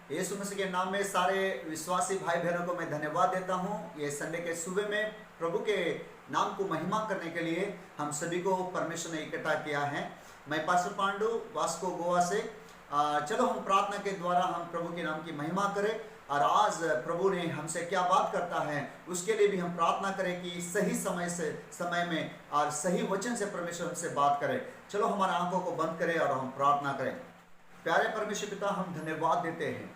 यीशु मसीह के नाम में सारे विश्वासी भाई बहनों को मैं धन्यवाद देता हूँ। ये संडे के सुबह में प्रभु के नाम को महिमा करने के लिए हम सभी को परमेश्वर ने इकट्ठा किया है। मैं पास्टर पांडु वास्को गोवा से। चलो हम प्रार्थना के द्वारा हम प्रभु के नाम की महिमा करें और आज प्रभु ने हमसे क्या बात करता है उसके लिए भी हम प्रार्थना करें कि सही समय में और सही वचन से परमेश्वर हमसे बात करे। चलो हमारे आंखों को बंद करें और हम प्रार्थना करें। प्यारे परमेश्वर पिता, हम धन्यवाद देते हैं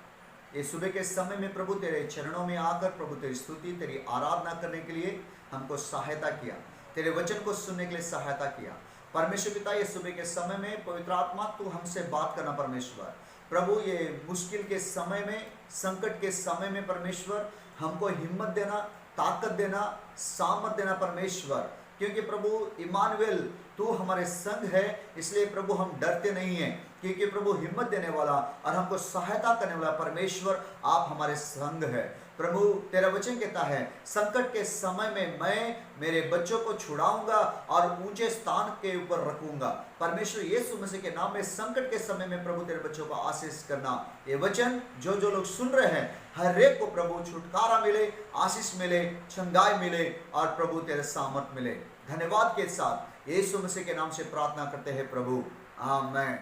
ये सुबह के समय में प्रभु तेरे चरणों में आकर प्रभु तेरी स्तुति तेरी आराधना करने के लिए हमको सहायता किया, तेरे वचन को सुनने के लिए सहायता किया। परमेश्वर पिता, ये सुबह के समय में पवित्र आत्मा तू हमसे बात करना परमेश्वर। प्रभु ये मुश्किल के समय में, संकट के समय में परमेश्वर हमको हिम्मत देना, ताकत देना, सामर्थ देना परमेश्वर, क्योंकि प्रभु इमानुएल तू हमारे संग है। इसलिए प्रभु हम डरते नहीं हैं, क्योंकि प्रभु हिम्मत देने वाला और हमको सहायता करने वाला परमेश्वर आप हमारे संग है। प्रभु तेरा वचन कहता है संकट के समय में मैं मेरे बच्चों को छुड़ाऊंगा और ऊंचे स्थान के ऊपर रखूंगा। परमेश्वर यीशु मसीह के नाम में संकट के समय में प्रभु तेरे बच्चों को आशीष करना। ये वचन जो लोग सुन रहे हैं हर एक को प्रभु छुटकारा मिले, आशीष मिले, चंगाई मिले और प्रभु तेरे सामर्थ मिले। धन्यवाद के साथ यीशु मसीह के नाम से प्रार्थना करते हैं प्रभु, आमीन।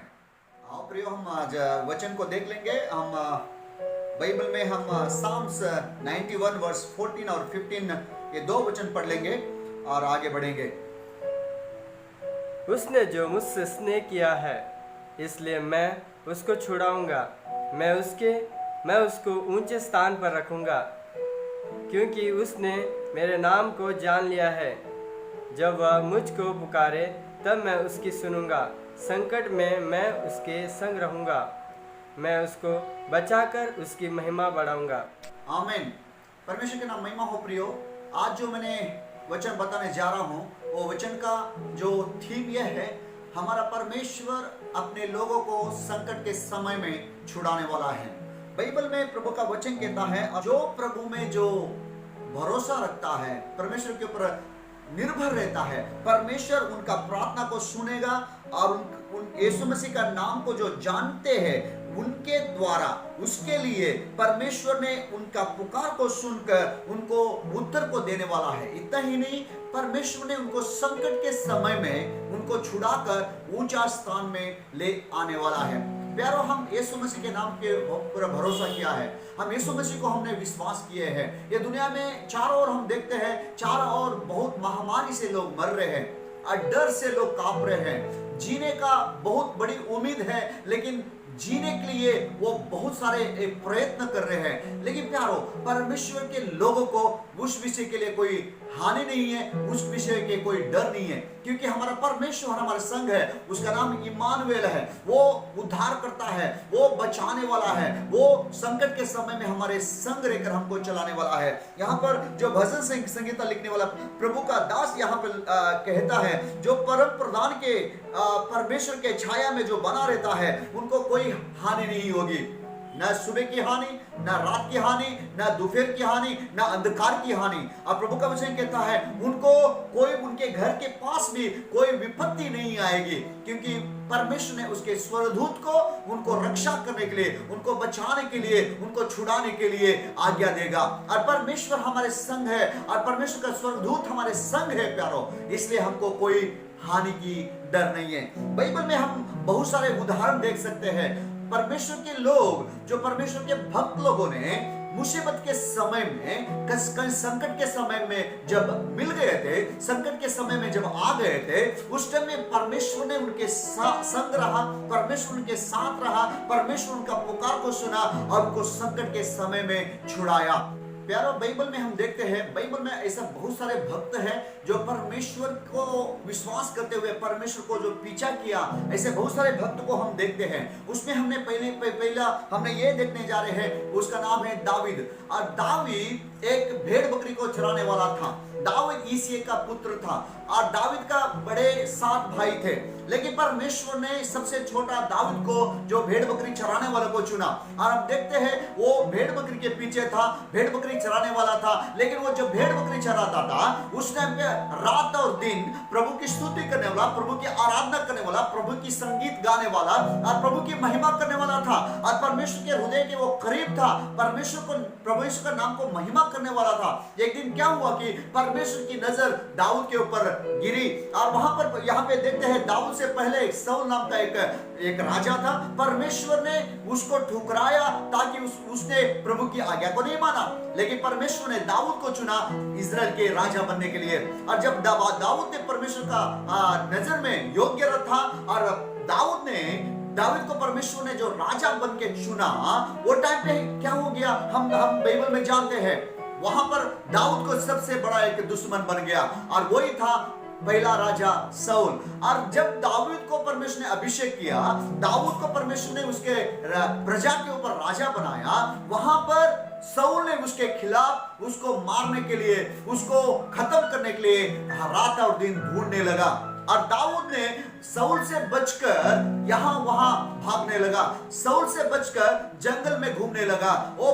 आओ प्रियो, हम आज वचन को देख लेंगे। हम बाइबल में हम साम्स 91 वर्स 14 और 15 ये दो वचन पढ़ लेंगे और आगे बढ़ेंगे। उसने जो मुझसे स्नेह किया है इसलिए मैं उसको छुड़ाऊंगा, मैं उसको ऊंचे स्थान पर रखूंगा, क्योंकि उसने मेरे नाम को जान लिया है। जब वह मुझको पुकारे तब मैं उसकी सुनूंगा, संकट में मैं उसके संग रहूंगा, मैं उसको बचाकर उसकी महिमा बढ़ाऊंगा। आमीन। परमेश्वर के नाम महिमा हो। प्रियो, आज जो मैंने वचन बताने जा रहा हूँ वो वचन का जो थीम यह है, हमारा परमेश्वर अपने लोगों को संकट के समय में छुड़ाने वाला है। बाइबल में प्रभु का वचन कहता है जो प्रभु में जो भरोसा रखता है, परमेश्वर के ऊपर निर्भर रहता है, परमेश्वर उनका प्रार्थना को सुनेगा और उन यीशु मसीह का नाम को जो जानते हैं उनके द्वारा उसके लिए परमेश्वर ने उनका पुकार को सुनकर उनको उत्तर को देने वाला है। इतना ही नहीं, परमेश्वर ने उनको संकट के समय में उनको छुड़ाकर ऊंचा स्थान में ले आने वाला है। प्यारो, हम यीशु मसीह के नाम के पूरा भरोसा किया है, हम यीशु मसीह को हमने विश्वास किए हैं। ये दुनिया में चारों ओर हम देखते हैं, चारों ओर बहुत महामारी से लोग मर रहे हैं और डर से लोग कांप रहे हैं। जीने का बहुत बड़ी उम्मीद है, लेकिन जीने के लिए वो बहुत सारे प्रयत्न कर रहे हैं। लेकिन प्यारो, परमेश्वर के लोगों को उस विषय के लिए कोई हानि नहीं है, उस विषय के कोई डर नहीं है, क्योंकि हमारा परमेश्वर हमारे संग है। उसका नाम इमानुएल है। वो उद्धार करता है, वो बचाने वाला है, वो संकट के समय में हमारे संग रहकर हमको चलाने वाला है। यहाँ पर जो भजन संगीता लिखने वाला प्रभु का दास यहाँ पर कहता है, जो परम प्रधान के परमेश्वर के छाया में जो बना रहता है उनको कोई हानि नहीं होगी। न सुबह की हानि, न रात की हानि, न दोपहर की हानि, न अंधकार की हानि। और प्रभु का वचन कहता है उनको कोई उनके घर के पास भी कोई विपत्ति नहीं आएगी, क्योंकि परमेश्वर ने उसके स्वर्गदूत को उनको रक्षा करने के लिए, उनको बचाने के लिए, उनको छुड़ाने के लिए आज्ञा देगा। और परमेश्वर हमारे संग है और परमेश्वर का स्वर्गदूत हमारे संग है प्यारो, इसलिए हमको कोई हानि की डर नहीं है। बाइबल में हम बहुत सारे उदाहरण देख सकते हैं। परमेश्वर के लोग, जो परमेश्वर के भक्त लोगों ने मुसीबत के समय में, संकट के समय में जब मिल गए थे, संकट के समय में जब आ गए थे, उस टाइम में परमेश्वर ने उनके संग रहा, परमेश्वर उनके साथ रहा, परमेश्वर उनका पुकार को सुना और उनको संकट के समय में छुड़ाया। प्यारो, बाइबल में हम देखते हैं, बाइबल में ऐसा बहुत सारे भक्त हैं जो परमेश्वर को विश्वास करते हुए परमेश्वर को जो पीछा किया, ऐसे बहुत सारे भक्त को हम देखते हैं। उसमें हमने पहला हमने ये देखने जा रहे हैं, उसका नाम है दावीद। और दावीद एक भेड़ बकरी को चराने वाला था। दाऊद ईसे का पुत्र था और दाऊद का बड़े 7 भाई थे, लेकिन परमेश्वर ने सबसे छोटा दाऊद को, जो भेड़ बकरी चराने वाले को चुना। और हम देखते हैं वो भेड़ बकरी के पीछे था, भेड़ बकरी चराने वाला था, लेकिन वो जो भेड़ बकरी चराता था उस टाइम पे रात और दिन प्रभु की स्तुति करने वाला, प्रभु की आराधना करने वाला, प्रभु की संगीत गाने वाला और प्रभु की महिमा करने वाला था और परमेश्वर के हृदय के वो करीब था, परमेश्वर का नाम को महिमा करने वाला था। एक दिन क्या हुआ कि परमेश्वर की नजर दाऊद के ऊपर गिरी और वहां पर, यहाँ पे देखते हैं, दाऊद से पहले एक शाऊल नाम का एक राजा था। परमेश्वर ने उसको ठुकराया ताकि उसने प्रभु की आज्ञा को नहीं माना, लेकिन परमेश्वर ने दाऊद को चुना इजराइल के राजा बनने के लिए। और जब दाऊद ने परमेश्वर का नजर में योग्य था और दाऊद को परमेश्वर ने जो राजा बन के चुना, वो टाइम पे क्या हो गया हम बाइबल में जानते हैं। वहां पर दाऊद को सबसे बड़ा एक दुश्मन बन गया और वही था पहला राजा शाऊल। और जब दाऊद को परमेश्वर ने अभिषेक किया, दाऊद को परमेश्वर ने उसके प्रजा के ऊपर राजा बनाया, वहां पर शाऊल ने उसके खिलाफ, उसको मारने के लिए, उसको खत्म करने के लिए रात और दिन ढूंढने लगा। और दाऊद ने शाऊल से बचकर यहां वहां भागने लगा, शाऊल से बचकर जंगल में घूमने लगा, वो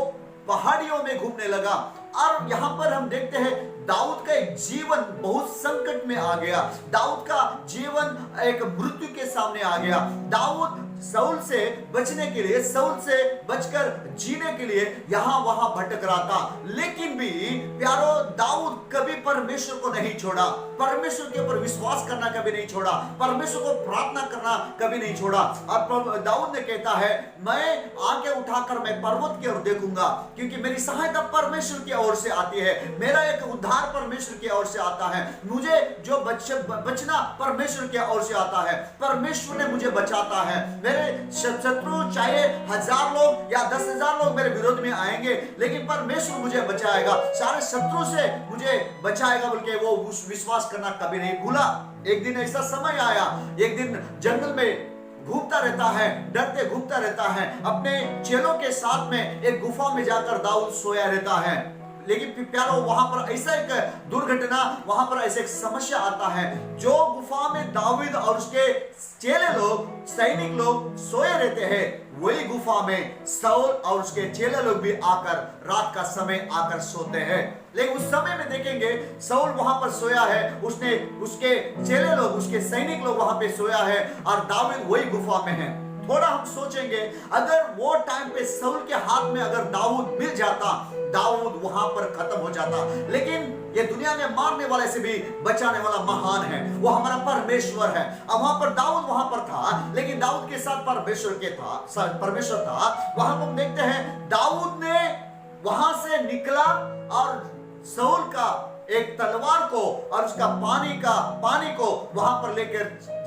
पहाड़ियों में घूमने लगा। और यहां पर हम देखते हैं दाऊद का एक जीवन बहुत संकट में आ गया, दाऊद का जीवन एक मृत्यु के सामने आ गया। दाऊद शाऊल से बचने के लिए, शाऊल से बचकर जीने के लिए यहां वहां भटक रहा था, लेकिन भी प्यारो दाऊद कभी परमेश्वर को नहीं छोड़ा, परमेश्वर के ऊपर विश्वास करना कभी नहीं छोड़ा, परमेश्वर को प्रार्थना करना कभी नहीं छोड़ा। और दाऊद ने कहता है, मैं आंखें उठाकर मैं पर्वत की ओर देखूंगा, क्योंकि मेरी सहायता परमेश्वर की ओर से आती है, मेरा एक उद्धार परमेश्वर की ओर से आता है, मुझे जो बचना परमेश्वर की ओर से आता है, परमेश्वर ने मुझे बचाता है। मेरे शत्रु चाहे 1000 लोग या 10,000 लोग मेरे विरोध में आएंगे, लेकिन परमेश्वर मुझे बचाएगा, सारे शत्रु से मुझे बचाएगा बोल के वो उस विश्वास करना कभी नहीं भूला। एक दिन ऐसा समय आया, एक दिन जंगल में घूमता रहता है, डरते घूमता रहता है, अपने चेलों के साथ में एक गुफा में जाकर दाऊद सोया रहता है। लेकिन प्यारो वहां पर ऐसा एक दुर्घटना, वहां पर ऐसा एक समस्या आता है, जो गुफा में दाऊद और उसके चेले लोग, सैनिक लोग सोए रहते हैं, वही गुफा में शाऊल और उसके चेले लोग भी आकर रात का समय आकर सोते हैं। लेकिन उस समय में देखेंगे शाऊल वहां पर सोया है, उसके चेले लोग, उसके सैनिक लोग वहां पे सोया है और दाऊद वही गुफा में है। थोड़ा हम सोचेंगे, अगर वो टाइम पे शाऊल के हाथ में अगर दाऊद मिल जाता, दाऊद वहां पर खत्म हो जाता, लेकिन ये दुनिया में मारने वाले से भी बचाने वाला महान है, वो हमारा परमेश्वर है। अब वहां पर दाऊद वहां पर था, लेकिन दाऊद के साथ परमेश्वर था। वहां हम देखते हैं दाऊद ने वहां से निकला और शाऊल का एक तलवार को और उसका पानी को वहां पर लेकर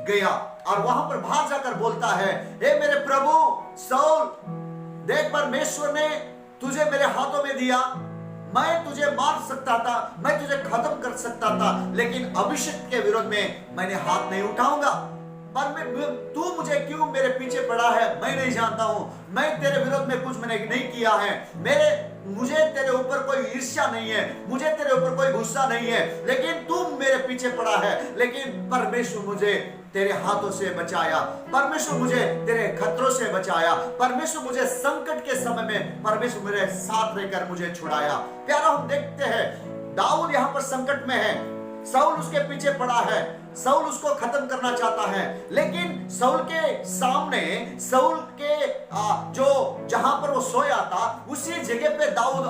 गया और वहां पर बाहर जाकर बोलता है, हे मेरे प्रभु शाऊल, देख परमेश्वर ने तुझे मेरे हाथों में दिया, मैं तुझे मार सकता था, मैं तुझे खत्म कर सकता था, लेकिन अभिषेक के विरोध में मैंने हाथ नहीं उठाऊंगा। पर तू मुझे क्यों मेरे पीछे पड़ा है मैं नहीं जानता हूं, मैं तेरे विरोध में कुछ मैंने नहीं किया है, मुझे तेरे ऊपर कोई ईर्ष्या नहीं है, मुझे तेरे ऊपर कोई गुस्सा नहीं है, लेकिन तू मेरे पीछे पड़ा है। लेकिन परमेश्वर मुझे तेरे हाथों से बचाया, परमेश्वर मुझे तेरे खतरों से बचाया, परमेश्वर मुझे संकट के समय में परमेश्वर मेरे साथ रहकर मुझे छुड़ाया। प्यारा, हम देखते हैं दाऊद यहाँ पर संकट में है, शाऊल उसके पीछे पड़ा है, शाऊल उसको खत्म करना चाहता है, लेकिन शाऊल के सामने, शाऊल के जो जहां पर वो सोया था उसी जगह पे दाऊद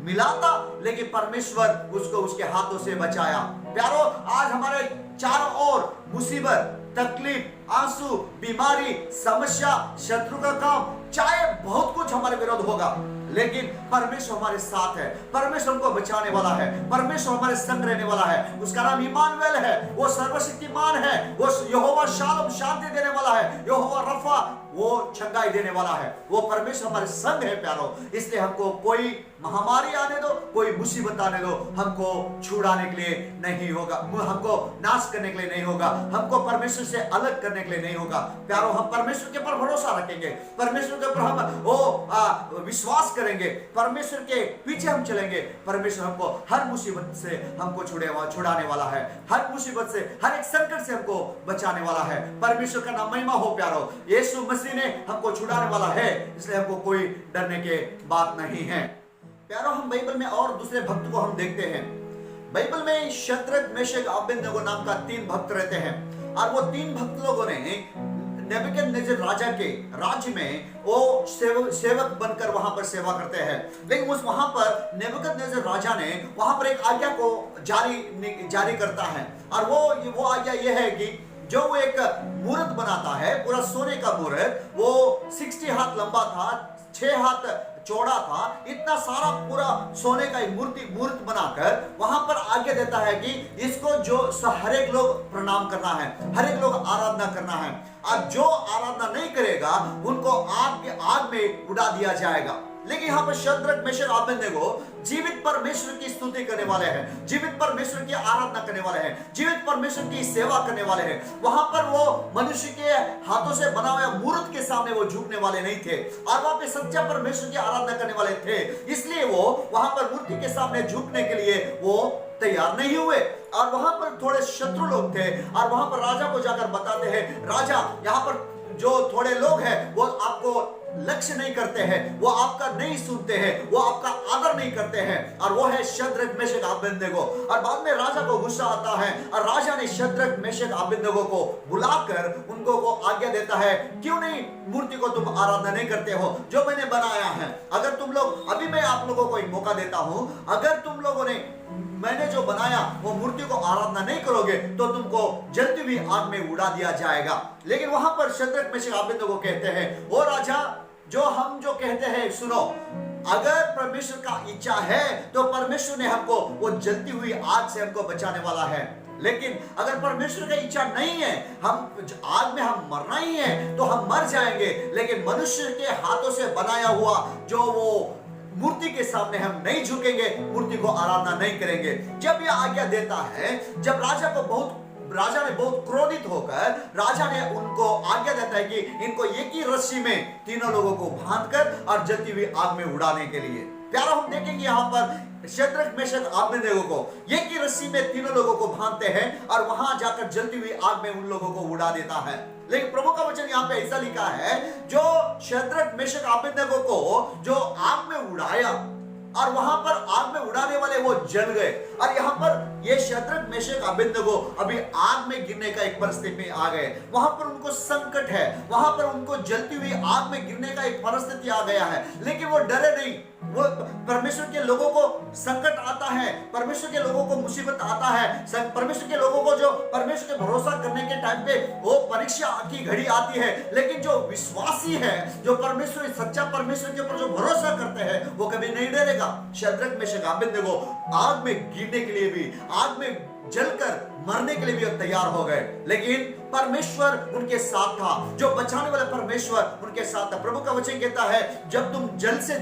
मिला था, लेकिन परमेश्वर उसको उसके हाथों से बचाया। प्यारो, आज हमारे चारों ओर मुसीबत, तकलीफ, आंसू, बीमारी, समस्या, शत्रु का काम, चाहे बहुत कुछ हमारे विरोध होगा, लेकिन परमेश्वर हमारे साथ है, परमेश्वर हमको बचाने वाला है, परमेश्वर हमारे संग रहने वाला है। उसका नाम इमानुएल है, वो सर्वशक्तिमान है, वो यहोवा शालोम शांति देने वाला है, यहोवा रफा वो चंगाई देने वाला है। वो परमेश्वर हमारे संग है प्यारो। इसलिए हमको कोई महामारी आने दो, कोई मुसीबत आने दो, हमको छुड़ाने के लिए नहीं होगा, हमको नाश करने के लिए नहीं होगा, हमको परमेश्वर से अलग करने के लिए नहीं होगा प्यारो। हम परमेश्वर के ऊपर भरोसा रखेंगे, परमेश्वर के ऊपर हम विश्वास करेंगे, परमेश्वर के पीछे हम चलेंगे। परमेश्वर हमको हर मुसीबत से हमको छुड़ाने वाला है, हर मुसीबत से, हर एक संकट से हमको बचाने वाला है। परमेश्वर का नाम महिमा हो प्यारो। यीशु मसीह ने हमको छुड़ाने वाला है, इसलिए हमको कोई डरने की बात नहीं है प्यारो। हम बाइबल में और दूसरे भक्त को हम देखते हैं। बाइबल में शद्रक, मेशक, अबेदनगो नाम का 3 भक्त रहते हैं, और वो 3 भक्त लोगों ने नेबूकदनेस्सर राजा के राज्य में वो सेवक बनकर वहां पर सेवा करते हैं। लेकिन उस वहां पर नेबूकदनेस्सर राजा ने वहां पर एक आज्ञा को जारी करता है, और वो आज्ञा ये है कि जो वो एक मूर्त बनाता है, पूरा सोने का मूर्त, वो 60 हाथ लंबा था, 6 हाथ चौड़ा था, इतना सारा पूरा सोने का मूर्त बनाकर वहां पर आज्ञा देता है कि इसको जो हर एक लोग प्रणाम करना है, हर एक लोग आराधना करना है, और जो आराधना नहीं करेगा उनको आग में उड़ा दिया जाएगा। लेकिन यहाँ पर शद्रक, मेशक, अबेदनगो जीवित परमेश्वर की स्तुति करने वाले हैं, जीवित परमेश्वर की आराधना करने वाले हैं, जीवित परमेश्वर की सेवा करने वाले हैं। वहां पर वो मनुष्य के हाथों से बना हुआ मूर्त के सामने वो झुकने वाले नहीं थे, और वहां पे सच्चा परमेश्वर की आराधना करने वाले थे। इसलिए वो वहां पर मूर्ति के सामने झुकने के लिए वो तैयार नहीं हुए। और वहां पर थोड़े शत्रु लोग थे, और वहां पर राजा को जाकर बताते हैं, राजा यहाँ पर जो थोड़े लोग हैं वो आपको लक्ष्य नहीं करते हैं, वो आपका नहीं सुनते हैं, वो आपका आदर नहीं करते हैं, और वो है शद्रक, मेशक, अबेदनगो। और बाद में राजा को गुस्सा आता है, और राजा ने शद्रक, मेशक, अबेदनगो को बुलाकर उनको को आज्ञा देता है, क्यों नहीं मूर्ति को तुम आराधना नहीं करते हो जो मैंने बनाया है। अगर तुम लोग, अभी मैं आप लोगों को एक मौका देता हूं, अगर तुम लोगों ने मैंने जो बनाया वो मूर्ति को आराधना नहीं करोगे तो तुमको जलती हुई आग में उड़ा दिया जाएगा। लेकिन वहां पर शद्रक, मेशक, अबेदनगो कहते हैं, ओ राजा, जो कहते हैं सुनो, अगर परमेश्वर का इच्छा है तो परमेश्वर ने हमको वो जलती हुई आग से हमको बचाने वाला है। लेकिन अगर परमेश्वर का इच्छा नहीं है, हम आग में हम मरना ही है तो हम मर जाएंगे। लेकिन मनुष्य के हाथों से बनाया हुआ जो वो मूर्ति के सामने हम नहीं झुकेंगे, मूर्ति को आराधना नहीं करेंगे। जब यह आज्ञा देता है, जब राजा ने बहुत क्रोधित होकर राजा ने उनको आज्ञा देता है कि इनको एक ही रस्सी में तीनों लोगों को बांधकर और जलती हुई आग में उड़ाने के लिए। प्यारा, हम देखेंगे यहाँ पर शद्रक, मेशक, अबेदनगो को एक ही रस्सी में तीनों लोगों को बांधते हैं और वहां जाकर जलती हुई आग में उन लोगों को उड़ा देता है। लेकिन प्रभु का वचन यहाँ पे ऐसा लिखा है, जो शद्रक, मेशक, अबेदनगो को जो आग में उड़ाया और वहां पर आग में उड़ाने वाले वो जल गए। और यहाँ पर ये शद्रक, मेशक, अबेदनगो अभी आग में गिरने का एक परिस्थिति में आ गए। वहां पर उनको संकट है, वहां पर उनको जलती हुई आग में गिरने का एक परिस्थिति आ गया है, लेकिन वो डरे नहीं। वो परमेश्वर के लोगों को संकट आता है, परमेश्वर के लोगों को मुसीबत आता है, परमेश्वर के लोगों को जो परमेश्वर के भरोसा करने के टाइम पे वो परीक्षा की घड़ी आती है, लेकिन जो विश्वासी है, जो परमेश्वर, सच्चा परमेश्वर के ऊपर जो भरोसा करते हैं, वो कभी नहीं डरेगा। शद्रक, मेशक, अबेदनगो आग में गिरने के लिए भी, आग में जलकर मरने के लिए भी तैयार हो गए, लेकिन परमेश्वर उनके साथ था, जो बचाने वाला परमेश्वर उनके साथ था। प्रभु का वचन कहता है, जब तुम जल से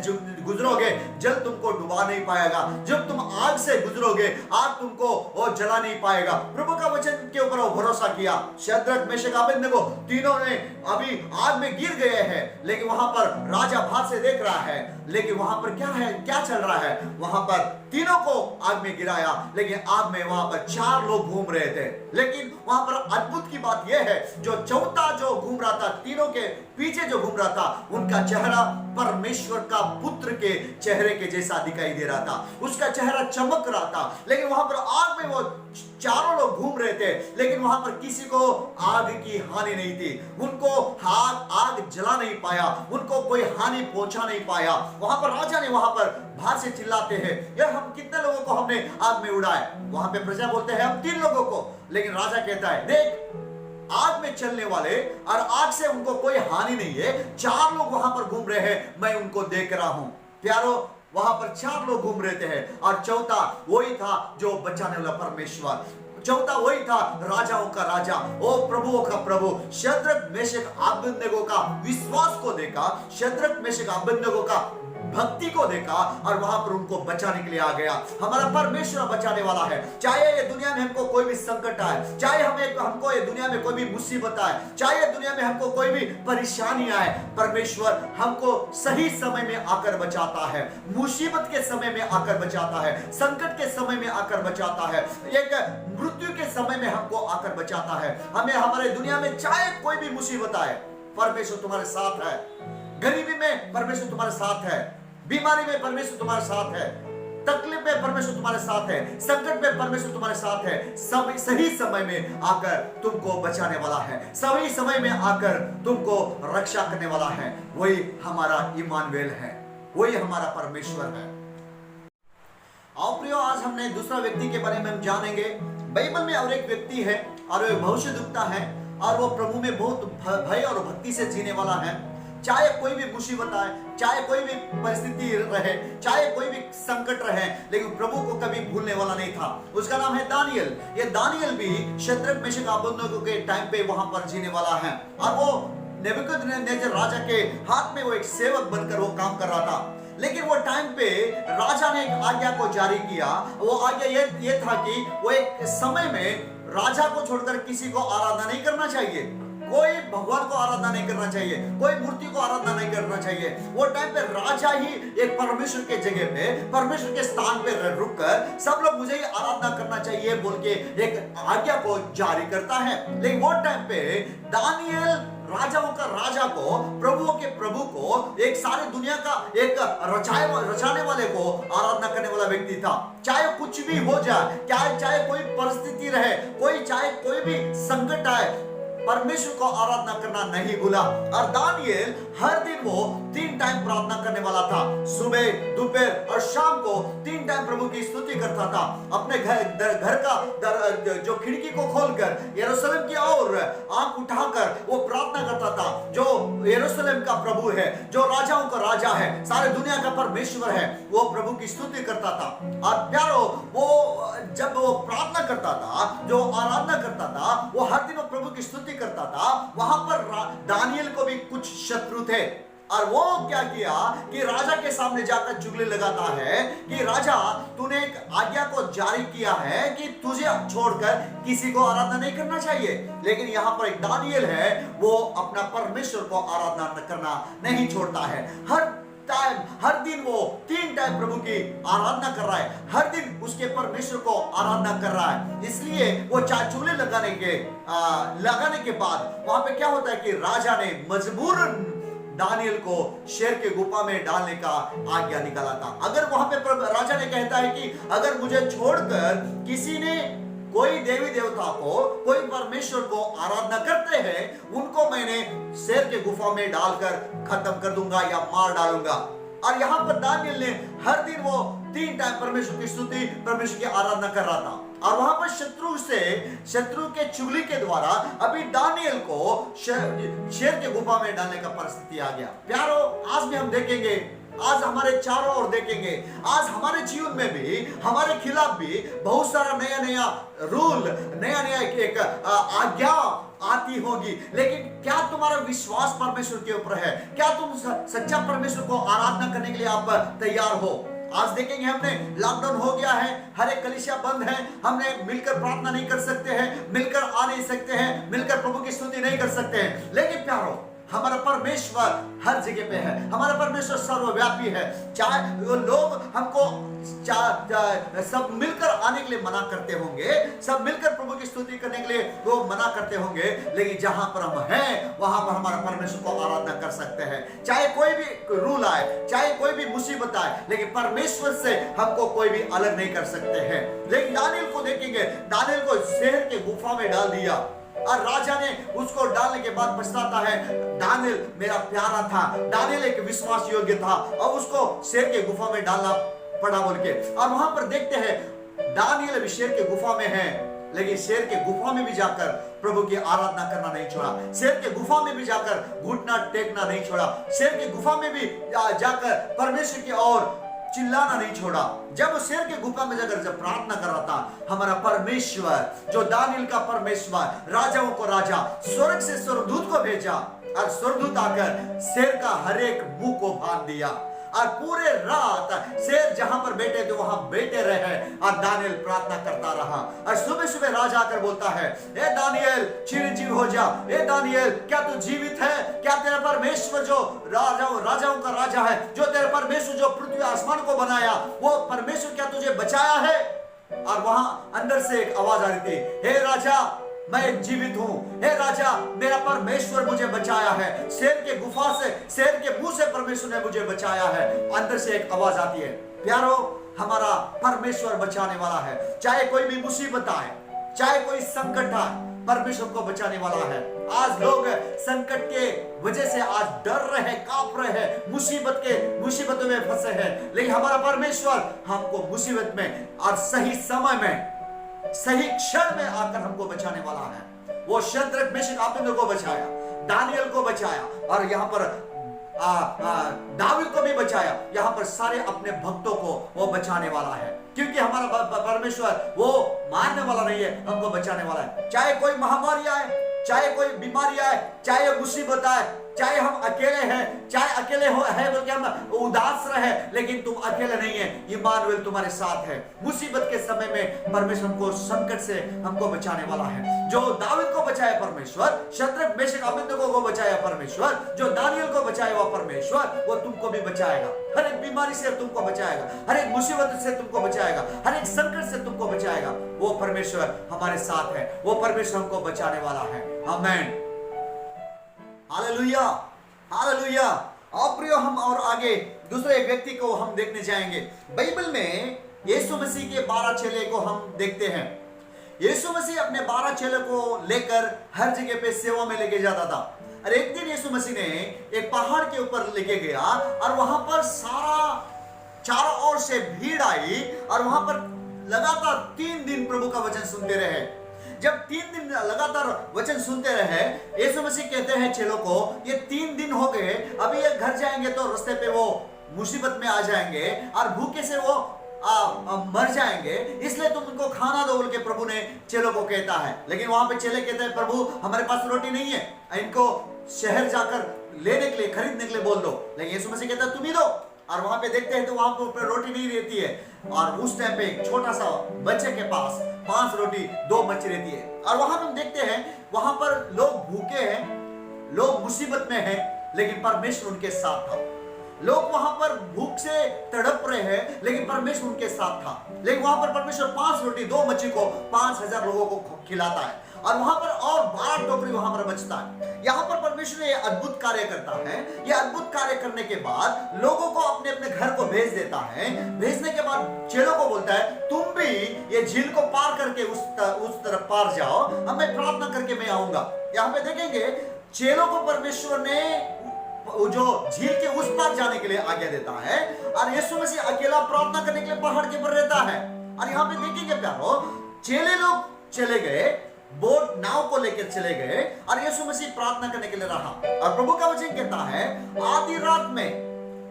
गुजरोगे, जल तुमको डुबा नहीं पाएगा, जब तुम आग से गुजरोगे, आग तुमको वो जला नहीं पाएगा। प्रभु का वचन के ऊपर वो भरोसा किया। शद्रक, मेशक, अबेदनगो तीनों ने अभी आग में गिर गए हैं, लेकिन वहां पर राजा बाहर से देख रहा है, लेकिन वहां पर क्या है, क्या चल रहा है। वहां पर तीनों को आग में गिराया, लेकिन आग में वहां पर 4 लोग घूम रहे थे। लेकिन वहां पर अद्भुत की बात यह है, जो चौथा जो घूम रहा था, तीनों के पीछे जो घूम रहा था, उनका चेहरा परमेश्वर का पुत्र के चेहरे के जैसा दिखाई दे रहा था, उसका चेहरा चमक रहा था। लेकिन वहां पर आग में वो 4 लोग घूम रहे थे, लेकिन वहां पर किसी को आग की हानि नहीं थी, उनको आग जला नहीं पाया, उनको कोई हानि पहुंचा नहीं पाया। वहां पर राजा ने वहां पर बाहर से चिल्लाते हैं, यार हम कितने लोगों को हमने आग में उड़ाए। वहां पे प्रजा बोलते हैं हम 3 लोगों को, लेकिन राजा कहता है, देख आग में चलने वाले और आग से उनको कोई हानि नहीं है, 4 लोग वहां पर घूम रहे हैं, मैं उनको देख रहा हूं। प्यारो, वहां पर 4 लोग घूम रहे थे और चौथा वही था जो बचाने वाला परमेश्वर। चौथा वही था, राजाओं का राजा, ओ प्रभुओं का प्रभु। शद्रक मेशक अबेदनगो का विश्वास को देखा, शद्रक मेशक अबेदनगो का भक्ति को देखा और वहां पर उनको बचाने के लिए आ गया। हमारा परमेश्वर बचाने वाला है। चाहे ये दुनिया में हमको कोई भी संकट आए, चाहे हमको ये दुनिया में कोई भी मुसीबत आए, चाहे ये दुनिया में हमको कोई भी परेशानी आए, परमेश्वर हमको सही समय में आकर बचाता है। मुसीबत के समय में आकर बचाता है, संकट के समय में आकर बचाता है, एक मृत्यु के समय में हमको आकर बचाता है। हमें हमारे दुनिया में चाहे कोई भी मुसीबत आए, परमेश्वर तुम्हारे साथ है। गरीबी में परमेश्वर तुम्हारे साथ है, बीमारी में परमेश्वर तुम्हारे साथ है, तकलीफ में परमेश्वर तुम्हारे साथ है, संकट में परमेश्वर तुम्हारे साथ है। सही समय में आकर तुमको बचाने वाला है, सही समय में आकर तुमको रक्षा करने वाला है। वही हमारा इमानुएल है, वही हमारा परमेश्वर है। आओ प्रियो, आज हमने दूसरा व्यक्ति के बारे में हम जानेंगे। बाइबल में और एक व्यक्ति है और वह भविष्यद्वक्ता है और वो प्रभु में बहुत भय और भक्ति से जीने वाला है। चाहे कोई भी मुसीबत आए, चाहे कोई भी परिस्थिति रहे, चाहे कोई भी संकट रहे, लेकिन प्रभु को कभी भूलने वाला नहीं था। उसका नाम है दानियल। ये दानियल भी शद्रक मेशक अबेदनगो के टाइम पे वहां पर जीने वाला है और वो नेबूकदनेस्सर राजा के हाथ में वो एक सेवक बनकर वो काम कर रहा था। लेकिन वो टाइम पे राजा ने एक आज्ञा को जारी किया। वो आज्ञा ये था कि वो एक समय में राजा को छोड़कर किसी को आराधना नहीं करना चाहिए, कोई भगवान को आराधना नहीं करना चाहिए, कोई मूर्ति को आराधना नहीं करना चाहिए। वो टाइम पे राजा ही एक परमेश्वर के जगह पे, परमेश्वर के स्थान पे रुककर सब लोग मुझे ही आराधना करना चाहिए बोल के एक आज्ञा को जारी करता है। लेकिन वो टाइम पे दानियल राजाओं का राजा को, प्रभुओं के प्रभु को, एक सारी दुनिया का एक रचाने वाले को आराधना करने वाला व्यक्ति था। चाहे कुछ भी हो जाए, चाहे कोई परिस्थिति रहे, चाहे कोई भी संकट आए, परमेश्वर को आराधना करना नहीं भूला। और दानियल हर दिन वो 3 टाइम प्रार्थना करने वाला था, सुबह, दोपहर और शाम को 3 टाइम प्रभु की स्तुति करता था। अपने घर का जो खिड़की को खोलकर यरूशलेम की ओर आंख उठाकर वो प्रार्थना करता था। जो यरूशलेम का प्रभु है, जो राजाओं का राजा है, सारे दुनिया का परमेश्वर है, वो प्रभु की स्तुति करता था। और प्यारो, वो जब वो प्रार्थना करता था, जो आराधना करता था, वो हर दिन वो प्रभु की स्तुति करता था। वहां पर दानियल को भी कुछ शत्रु थे और वो क्या किया कि राजा के सामने जाकर चुगली लगाता है कि राजा, तूने एक आज्ञा को जारी किया है कि तुझे छोड़कर किसी को आराधना नहीं करना चाहिए। लेकिन यहाँ पर एक दानियल है, वो अपना परमेश्वर को आराधना करना नहीं छोड़ता है। हर दिन वो 3 टाइम प्रभु की आराधना कर रहा है, हर दिन उसके परमेश्वर को आराधना कर रहा है। इसलिए वो चुगली लगाने के बाद वहां पे क्या होता है कि राजा ने मजबूरन दानियल को शेर के गुफा में डालने का आज्ञा निकाला था। अगर वहां पे राजा ने कहता है कि अगर मुझे छोड़कर किसी ने कोई देवी देवता को, कोई परमेश्वर को आराधना करते हैं, उनको मैंने शेर के गुफा में डालकर खत्म कर दूंगा या मार डालूंगा। और यहाँ पर दानियल ने हर दिन वो 3 टाइम परमेश्वर की स्तुति, परमेश्वर की आराधना कर रहा था। और वहां पर शत्रु के चुगली के द्वारा अभी दानियल को शेर के गुफा में डालने का परिस्थिति आ गया। प्यारो, आज भी हम देखेंगे, आज हमारे चारों ओर देखेंगे, आज हमारे जीवन में भी हमारे खिलाफ भी बहुत सारा नया रूल, नया एक आज्ञा आती होगी। लेकिन क्या तुम्हारा विश्वास परमेश्वर के ऊपर है? क्या तुम सच्चा परमेश्वर को आराधना करने के लिए आप तैयार हो? आज देखेंगे, हमने लॉकडाउन हो गया है, हर एक कलीसिया बंद है, हमने मिलकर प्रार्थना नहीं कर सकते हैं, मिलकर आ नहीं सकते हैं, मिलकर प्रभु की स्तुति नहीं कर सकते हैं। लेकिन प्यारो, हमारा परमेश्वर हर जगह पे है, हमारा परमेश्वर सर्वव्यापी है। चाहे वो लोग हमको सब मिलकर आने के लिए मना करते होंगे, सब मिलकर प्रभु की स्तुति करने के लिए वो मना करते होंगे, लेकिन जहां पर हम हैं वहां पर हमारा परमेश्वर को आराधना कर सकते हैं। चाहे कोई भी रूल आए, चाहे कोई भी मुसीबत आए, लेकिन परमेश्वर से हमको कोई भी अलग नहीं कर सकते हैं। लेकिन दानियल को देखेंगे, दानियल को शेर के गुफा में डाल दिया और राजा ने उसको डालने के बाद पछताता है, दानियल मेरा प्यारा था, दानियल एक विश्वास योग्य था, और उसको शेर के गुफा में डालना पड़ा बोल के। और वहां पर देखते हैं दानियल अभी शेर के गुफा में है, लेकिन शेर के गुफा में भी जाकर प्रभु की आराधना करना नहीं छोड़ा, शेर के गुफा में भी जाकर घुटना टेकना नहीं छोड़ा, शेर के गुफा में भी जाकर परमेश्वर की ओर चिल्लाना नहीं छोड़ा। जब वो शेर के गुफा में जाकर जब प्रार्थना कर रहा था, हमारा परमेश्वर जो दानियल का परमेश्वर, राजाओं को राजा, स्वर्ग से स्वर्गदूत को भेजा और स्वर्गदूत आकर शेर का हर एक मुंह को बांध दिया और पूरे रात शेर जहां पर बैठे थे वहां बैठे रहे और दानियल प्रार्थना करता रहा। और सुबह सुबह राजा आकर बोलता है, ए दानियल चिरंजीव हो जा, ए दानियल क्या तू जीवित है? क्या तेरा परमेश्वर जो राजाओं का राजा है, जो तेरा परमेश्वर जो पृथ्वी आसमान को बनाया, वो परमेश्वर क्या तुझे बचाया है? और वहां अंदर से एक आवाज आ रही थी, हे राजा मैं जीवित हूं, हे राजा मेरा परमेश्वर मुझे बचाया है, शेर के गुफा से, शेर के मुंह से परमेश्वर ने मुझे बचाया है। अंदर से एक आवाज आती है, प्यारो हमारा परमेश्वर बचाने वाला है। चाहे कोई भी मुसीबत आए, चाहे कोई संकट आए, परमेश्वर को बचाने वाला है। आज लोग संकट के वजह से आज डर रहे, कांप रहे, मुसीबतों में फंसे हैं, लेकिन हमारा परमेश्वर हमको मुसीबत में और सही समय में, सही क्षण में आकर हमको बचाने वाला है। वो शद्रक मेशक अबेदनगो को बचाया, दानियल को बचाया और यहाँ पर दाऊद को भी बचाया। यहाँ पर सारे अपने भक्तों को वो बचाने वाला है, क्योंकि हमारा परमेश्वर वो मारने वाला नहीं है, हमको बचाने वाला है। चाहे कोई महामारी आए, चाहे कोई बीमारी आए, चाहे मुसीबत आए, चाहे हम अकेले हैं, चाहे अकेले है बोल के हम उदास रहे, लेकिन तुम अकेले नहीं है, इमानुएल तुम्हारे साथ है। मुसीबत के समय में परमेश्वर हमको संकट से हमको बचाने वाला है। जो दाऊद को बचाया परमेश्वर, शद्रक मेशक अबेदनगो को बचाया परमेश्वर, जो दानियल को बचाया हुआ परमेश्वर, वो तुमको भी बचाएगा। हर एक बीमारी से तुमको बचाएगा, हर एक मुसीबत से तुमको बचाएगा, हर एक संकट से तुमको बचाएगा। वो परमेश्वर हमारे साथ है, वो परमेश्वर हमको बचाने वाला है। आमीन, हालेलुया, हालेलुया। और प्रियो हम और आगे दूसरे व्यक्ति को हम देखने जाएंगे। बाइबल में यीशु मसीह के 12 चेले को हम देखते हैं। यीशु मसीह अपने 12 चेले को लेकर हर जगह पे सेवा में लेके जाता था। और एक दिन यीशु मसीह ने एक पहाड़ के ऊपर लेके गया और वहां पर चारों ओर से भीड़ आई और वहां पर लगातार 3 दिन प्रभु का वचन सुनते रहे। जब 3 दिन लगातार वचन सुनते रहे, यीशु मसीह कहते हैं चेलों को, ये 3 दिन हो गए, अभी ये घर जाएंगे तो रास्ते पे वो मुसीबत में आ जाएंगे और भूखे से वो मर जाएंगे, इसलिए तुम उनको खाना दो बोल के प्रभु ने चेलों को कहता है। लेकिन वहां पे चेले कहते हैं, प्रभु हमारे पास रोटी नहीं है, इनको शहर जाकर लेने के लिए, खरीदने के लिए बोल दो। लेकिन यीशु मसीह कहता है तुम ही दो। और वहां पे देखते हैं तो वहां पर रोटी नहीं रहती है, और उस टाइम पे एक छोटा सा बच्चे के पास 5 रोटी 2 मच्छी रहती है। और वहां हम देखते हैं वहां पर लोग भूखे हैं, लोग मुसीबत में हैं, लेकिन परमेश्वर उनके साथ था। लोग वहां पर भूख से तड़प रहे हैं, लेकिन परमेश्वर उनके साथ था। लेकिन वहां पर परमेश्वर 5 रोटी 2 मच्छी को 5000 लोगों को खिलाता है, और वहां पर और 12 टोकरी वहां पर बचता है। यहाँ पर परमेश्वर ये अद्भुत कार्य करता है। ये अद्भुत कार्य करने के बाद लोगों को अपने अपने घर को भेज देता है। भेजने के बाद चेलों को बोलता है, तुम भी ये झील को पार करके उस तरफ पार जाओ, अब मैं प्रार्थना करके मैं आऊंगा। यहाँ पे देखेंगे चेलों को परमेश्वर ने जो झील के उस पार जाने के लिए आज्ञा देता है, और यीशु मसीह अकेला प्रार्थना करने के लिए पहाड़ के ऊपर रहता है। और यहाँ पे देखेंगे प्यारो, चेले लोग चले गए, बोट नाव को लेकर चले गए, और यीशु मसीह प्रार्थना करने के लिए रहा। और प्रभु का वचन कहता है, आधी रात में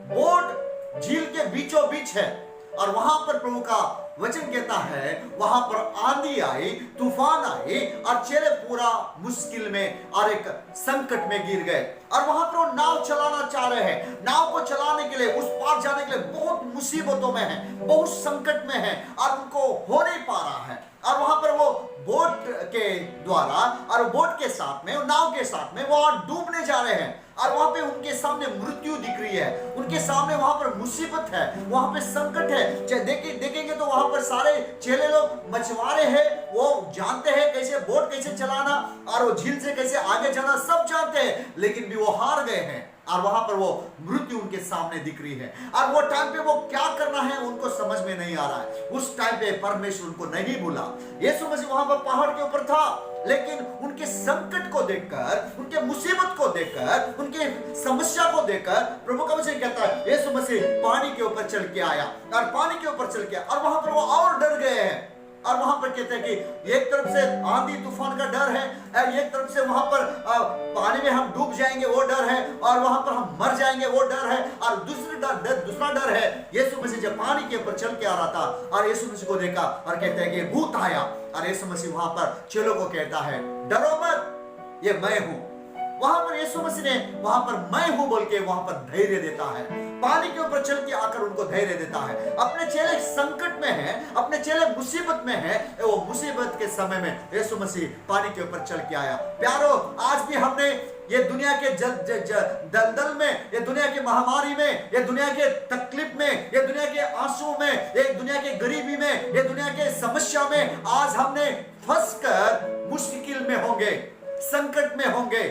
बोट झील के बीचों बीच है, और वहां पर प्रभु का वचन कहता है वहां पर आंधी आई, तूफान आई, और चेले पूरा मुश्किल में और एक संकट में गिर गए। और वहां पर वो नाव चलाना चाह रहे हैं, नाव को चलाने के लिए, उस पार जाने के लिए बहुत मुसीबतों में है, बहुत संकट में है, और उनको हो नहीं पा रहा है। और वहां पर वो बोट के द्वारा और बोट के साथ में, नाव के साथ में वहां डूबने जा रहे हैं, और वहां पे उनके सामने मृत्यु दिख रही है, उनके सामने वहां पर मुसीबत है, वहां पे संकट है। देखेंगे तो वहां पर सारे चेले लोग मछुआरे हैं, वो जानते हैं कैसे बोट कैसे चलाना और वो झील से कैसे आगे जाना, सब जानते हैं, लेकिन भी वो हार गए हैं, और वहां पर वो मृत्यु उनके सामने दिख रही है। और वो टाइम पे वो क्या करना है उनको समझ में नहीं आ रहा है। उस टाइम पे परमेश्वर उनको नहीं भूला। यीशु मसीह वहां पर पहाड़ के ऊपर था, लेकिन उनके संकट को देखकर, उनके मुसीबत को देखकर, उनके समस्या को देखकर प्रभु का वचन कहता है यीशु मसीह पानी के ऊपर चल के आया, और पानी के ऊपर चल के, और वहां पर वो और डर गए हैं। और वहां पर कहते हैं कि एक तरफ से आंधी तूफान का डर है और एक तरफ से वहां पर पानी में हम डूब जाएंगे वो डर है, और वहां पर हम मर जाएंगे वो डर है, और दूसरा डर है। यीशु मसीह जब पानी के ऊपर चल के आ रहा था और यीशु मसीह को देखा और कहते हैं कि भूत आया, और यीशु मसीह वहां पर चेलों को कहता है डरो मत, ये मैं हूं। वहां पर यीशु मसीह ने वहां पर मैं हूं बोल के वहां पर धैर्य देता है, पानी के ऊपर चल के आकर उनको धैर्य देता है। अपने चेले संकट में है, अपने चेले मुसीबत में है, वो मुसीबत के समय में यीशु मसीह पानी के ऊपर चल के आया। प्यारो, आज भी हमने ये दुनिया के दलदल में, ये दुनिया की महामारी में, ये दुनिया के तकलीफ में, ये दुनिया के आंसू में, ये दुनिया के गरीबी में, ये दुनिया के समस्या में आज हमने फंसकर मुश्किल में होंगे, संकट में होंगे।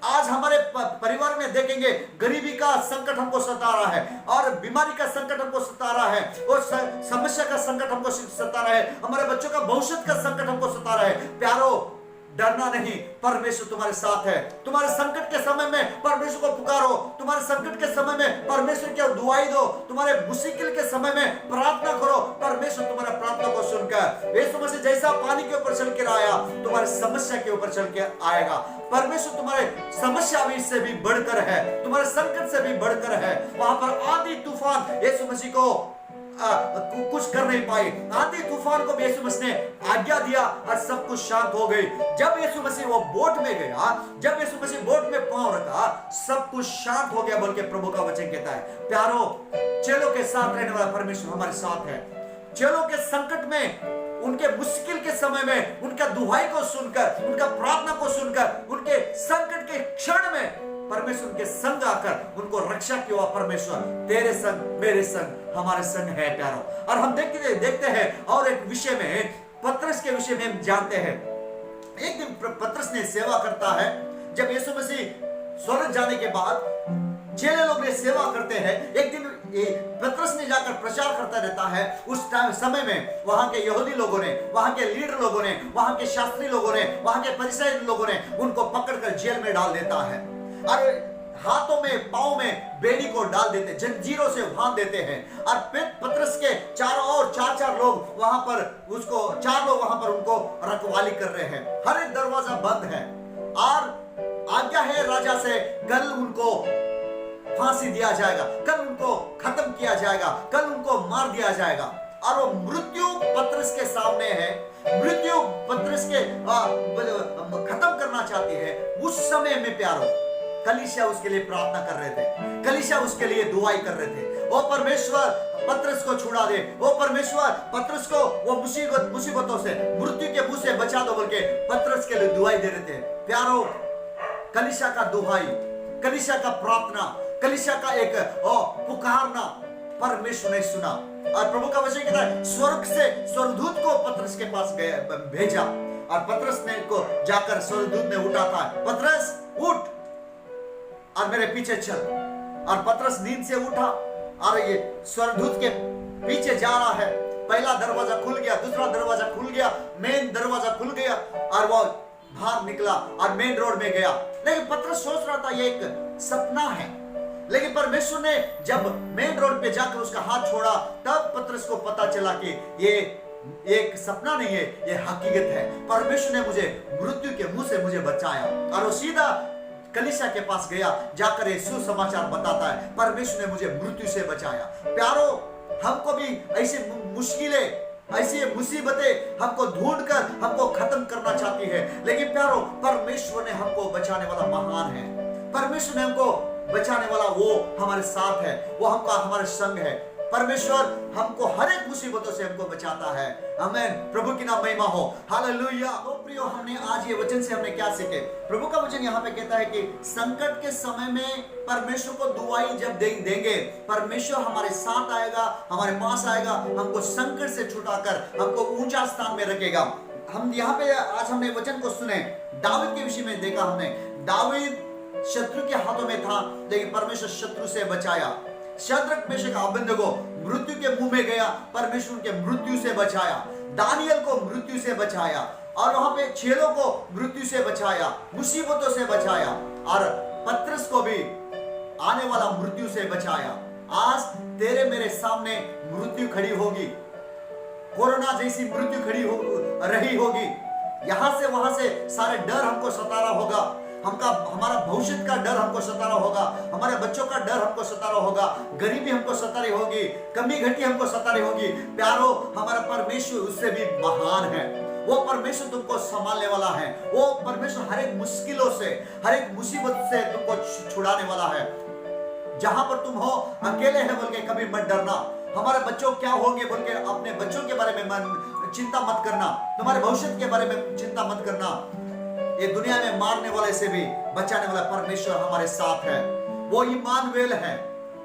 आज हमारे परिवार में देखेंगे गरीबी का संकट हमको सता रहा है, और बीमारी का संकट हमको सता रहा है, और समस्या का संकट हमको सता रहा है, हमारे बच्चों का भविष्य का संकट हमको सता रहा है। प्यारो, डरना नहीं, परमेश्वर तुम्हारे साथ है। तुम्हारे संकट के समय में परमेश्वर को पुकारो, तुम्हारे संकट के समय में परमेश्वर की दुआई दो, तुम्हारे मुश्किल के समय में प्रार्थना करो, परमेश्वर तुम्हारा प्रार्थना को सुनकर यीशु मसीह जैसा पानी के ऊपर चल के आया, तुम्हारे समस्या के ऊपर चल के आएगा। परमेश्वर तुम्हारे समस्या भी इससे भी बढ़कर है, तुम्हारे संकट से भी बढ़कर है। वहां पर आंधी तूफान यीशु मसीह को कुछ कर नहीं पाए, आंधी तूफान को भी यीशु मसीह ने आज्ञा दिया और सब कुछ शांत हो गई। जब यीशु मसीह वो बोट में गया, जब यीशु मसीह बोट में पांव रखा, सब कुछ शांत हो गया बोल के प्रभु का वचन कहता है। प्यारो, चेलों के साथ रहने वाला परमेश्वर हमारे साथ है। चेलों के संकट में, उनके मुश्किल के समय में उनका दुहाई को सुनकर, उनका प्रार्थना को सुनकर, उनके संकट के क्षण में परमेश्वर उनके संग आकर उनको रक्षा किया। परमेश्वर तेरे संग, मेरे संग, हमारे संग है प्यारो। और हम देखते हैं और एक विषय में, पतरस के विषय में हम जानते हैं। एक दिन पतरस ने सेवा करता है, जब यीशु मसीह स्वर्ग जाने के बाद चेले लोग ने सेवा करते हैं। एक दिन पतरस ने जाकर प्रचार करता रहता है। उस समय में वहां के यहूदी लोगों ने, वहां के लीडर लोगों ने, वहां के शास्त्री लोगों ने, वहां के फरीसाई लोगों ने उनको पकड़कर जेल में डाल देता है, और हाथों में, पांव में बेड़ी को डाल देते, जंजीरों से बांध देते हैं। और फिर पतरस के चारों ओर चार लोग वहां पर उसको, 4 लोग वहां पर उनको रखवाली कर रहे हैं। हर एक दरवाजा बंद है और आज्ञा है राजा से, कल उनको फांसी दिया जाएगा, कल उनको खत्म किया जाएगा, कल उनको मार दिया जाएगा। और वो मृत्यु पतरस के सामने है, मृत्यु पतरस के खत्म करना चाहती है। उस समय में प्यारो, कलीसिया उसके लिए प्रार्थना कर रहे थे, कलीसिया उसके लिए दुआई कर रहे थे। ओ परमेश्वर, पतरस को छुड़ा दे, ओ परमेश्वर, पतरस को वो मुसीबतों से, मृत्यु के मुंह से बचा दो बोल के पतरस के लिए दुआई दे रहे थे। प्यारो, कलीसिया का दुआई, कलीसिया का प्रार्थना, कलीसिया का एक पुकारना परमेश्वर ने सुना। और प्रभु का वचन कहता है, स्वर्ग से स्वर्गदूत को पतरस के पास भेजा, और पतरस ने को जाकर स्वर्गदूत ने उठाता है, पतरस उठ और मेरे पीछे चल। और पतरस नींद से उठा और ये स्वर्गदूत के पीछे जा रहा है। पहला दरवाजा खुल गया, दूसरा दरवाजा खुल गया, मेन दरवाजा खुल गया, और वो बाहर निकला और मेन रोड में गया। लेकिन पतरस सोच रहा था ये एक सपना है, लेकिन परमेश्वर ने जब मेन रोड पे जाकर उसका हाथ छोड़ा, तब पतरस को पता चला कि ये एक सपना नहीं है, ये हकीकत है। परमेश्वर ने मुझे मृत्यु के मुंह से मुझे बचाया। और वो सीधा कलीसिया के पास गया, जाकर ये सुसमाचार बताता है, परमेश्वर ने मुझे मृत्यु से बचाया। प्यारो, हमको भी ऐसी मुश्किलें, ऐसी मुसीबतें हमको ढूंढकर हमको खत्म करना चाहती है, लेकिन प्यारो, परमेश्वर ने हमको बचाने वाला महान है। परमेश्वर ने हमको बचाने वाला वो हमारे साथ है, वो हमारे संग है। परमेश्वर हमको हर एक मुसीबतों से हमको बचाता है। आमीन। प्रभु की नाम महिमा हो। हालेलुया। तो प्रियो, हमने आज ये वचन से हमने क्या सीखे? प्रभु का वचन यहाँ पे कहता है कि संकट के समय में परमेश्वर को दुआई जब देंगे, परमेश्वर हमारे साथ आएगा, हमारे पास आएगा, हमको संकट से छुटाकर हमको ऊंचा स्थान में रखेगा। हम यहाँ पे आज हमने वचन को सुने, दाऊद के विषय में देखा हमने। दाऊद शत्रु के हाथों में था, लेकिन परमेश्वर शत्रु से बचाया। शद्रक, मेशक, अबेदनगो मृत्यु के मुंह में गया, परमेश्वर के मृत्यु से बचाया। दानियल को मृत्यु से बचाया, और वहां पे चेलों को मृत्यु से बचाया, मुसीबतों से बचाया, और पतरस को भी आने वाला मृत्यु से बचाया। आज तेरे मेरे सामने मृत्यु खड़ी होगी, कोरोना जैसी मृत्यु खड़ी हो रही होगी, यहां से वहां से सारे डर हमको सता रहा होगा, हमारा भविष्य का डर हमको सता रहा होगा, हमारे बच्चों का डर हमको सता रहा होगा, गरीबी हमको सता रही होगी, कमी घटी हमको सता रही होगी। प्यारो, हमारा परमेश्वर उससे भी महान है। वो परमेश्वर तुमको संभालने वाला है। वो परमेश्वर हर एक मुश्किलों से, हर एक मुसीबत से तुमको छुड़ाने वाला है। जहां पर तुम हो, अकेले हैं बोल के कभी मत डरना। हमारे बच्चों क्या होंगे बोल के अपने बच्चों के बारे में चिंता मत करना, तुम्हारे भविष्य के बारे में चिंता मत करना। ये दुनिया में मारने वाले से भी बचाने वाला परमेश्वर हमारे साथ है। वो इम्मानुएल है,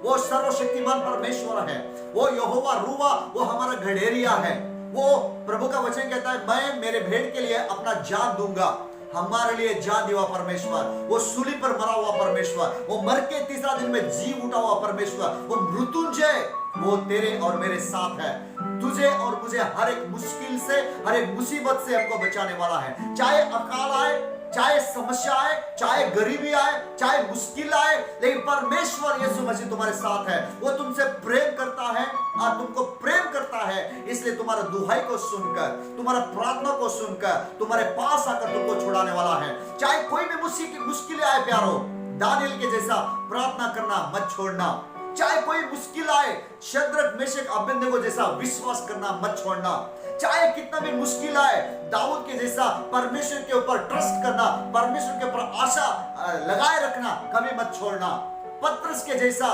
वो सर्वशक्तिमान परमेश्वर है, वो यहोवा रूवा, वो हमारा घड़ेरिया है। वो प्रभु का वचन कहता है, मैं मेरे भेड़ के लिए अपना जान दूंगा। हमारे लिए जान दिया परमेश्वर, वो सूली पर मरा हुआ परमेश्वर, वो मर के तीसरा दिन में जी उठा हुआ परमेश्वर, वो मृत्युंजय, वो तेरे और मेरे साथ है। तुझे और मुझे हर एक मुश्किल से, हर एक मुसीबत से हमको बचाने वाला है। चाहे अकाल आए, चाहे समस्या आए, चाहे गरीबी आए, चाहे मुश्किल आए, लेकिन परमेश्वर यीशु मसीह तुम्हारे साथ है। वो तुमसे प्रेम करता है और तुमको प्रेम करता है, इसलिए तुम्हारा दुहाई को सुनकर, तुम्हारा प्रार्थना को सुनकर तुम्हारे पास आकर तुमको छुड़ाने वाला है। चाहे कोई भी मुश्किल आए प्यारो, दानिएल के जैसा प्रार्थना करना मत छोड़ना। चाहे कोई मुश्किल आए, शद्रक मेशक अबेदनगो जैसा विश्वास करना मत छोड़ना। चाहे कितना भी मुश्किल आए, दाऊद के जैसा परमेश्वर के ऊपर ट्रस्ट करना, परमेश्वर के ऊपर आशा लगाए रखना कभी मत छोड़ना। पत्रस के जैसा,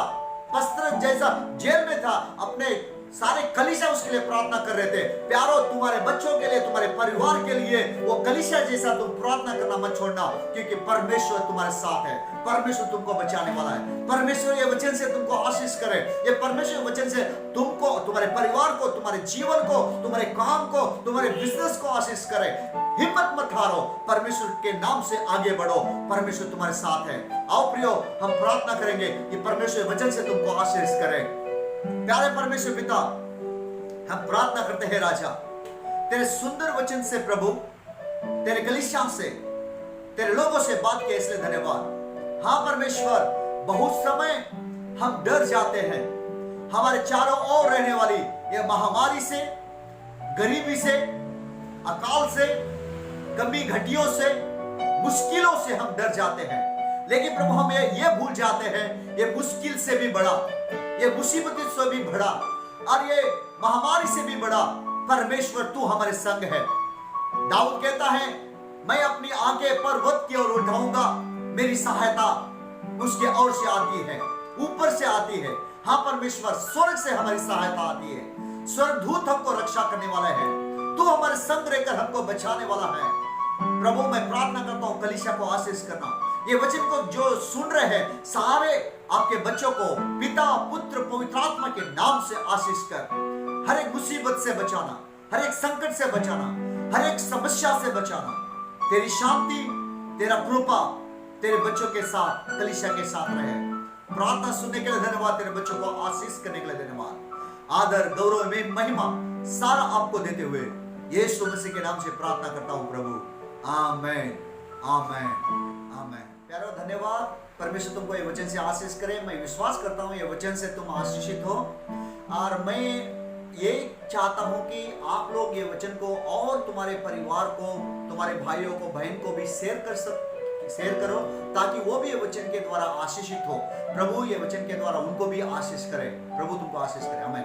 पत्रस जैसा जेल में था, अपने सारे कलीसिया उसके लिए प्रार्थना कर रहे थे। प्यारो, तुम्हारे बच्चों के लिए, तुम्हारे परिवार के लिए वो कलीसिया जैसा तुम प्रार्थना करना मत छोड़ना, क्योंकि परमेश्वर तुम्हारे साथ है। परमेश्वर तुमको बचाने वाला है। परमेश्वर ये वचन से तुमको आशीष करे। ये परमेश्वर वचन से तुमको, तुम्हारे परिवार को, तुम्हारे जीवन को, तुम्हारे काम को, तुम्हारे बिजनेस को आशीष करे। हिम्मत मत हारो, परमेश्वर के नाम से आगे बढ़ो। परमेश्वर तुम्हारे साथ है। आओ प्रियो, हम प्रार्थना करेंगे कि परमेश्वर वचन से तुमको आशीष करे। प्यारे परमेश्वर पिता, हम प्रार्थना करते हैं राजा, तेरे सुंदर वचन से प्रभु, तेरे कलीसिया से, तेरे लोगों से बात किए इसलिए धन्यवाद। हाँ परमेश्वर, बहुत समय हम डर जाते हैं हमारे चारों ओर रहने वाली ये महामारी से, गरीबी से, अकाल से, कमी घटियों से, मुश्किलों से हम डर जाते हैं। लेकिन प्रभु, हम ये भूल जाते हैं, ये मुश्किल से भी बड़ा, ये मुसीबत से भी बड़ा और ये महामारी से भी बड़ा परमेश्वर तू हमारे संग है। दाऊद कहता है, मैं अपनी आंखें पर्वत की ओर उठाऊंगा, मेरी सहायता उसके ओर से आती है, ऊपर से आती है। हाँ परमेश्वर, स्वर्ग से हमारी सहायता आती है। स्वर्गदूत हमको रक्षा करने वाला है, तू हमारे संग रहकर हमको बचाने वाला है। प्रभु, मैं प्रार्थना करता हूँ कलीसिया को आशीष करना। ये वचन को जो सुन रहे हैं सारे आपके बच्चों को पिता, पुत्र, पवित्र आत्मा के नाम से आशीष कर। हर एक मुसीबत से बचाना, हर एक संकट से बचाना, हर एक समस्या से बचाना। तेरी शांति, तेरा कृपा तेरे बच्चों के साथ, कलीसिया के साथ रहे। प्रार्थना सुनने के लिए धन्यवाद, तेरे बच्चों को आशीष करने के लिए धन्यवाद। आदर, गौरव में महिमा सारा आपको देते हुए यीशु मसीह के नाम से प्रार्थना करता हूं प्रभु। आमेन, आमेन, आमेन। प्यारो, धन्यवाद। परमेश्वर तुमको ये वचन से आशीष करे। मैं विश्वास करता हूँ ये वचन से तुम आशीषित हो, और मैं ये चाहता हूँ कि आप लोग ये वचन को और तुम्हारे परिवार को, तुम्हारे भाइयों को, बहन को भी शेयर करो, ताकि वो भी ये वचन के द्वारा आशीषित हो। प्रभु ये वचन के द्वारा उनको भी आशीष करे। प्रभु तुमको आशीष करे। आमीन।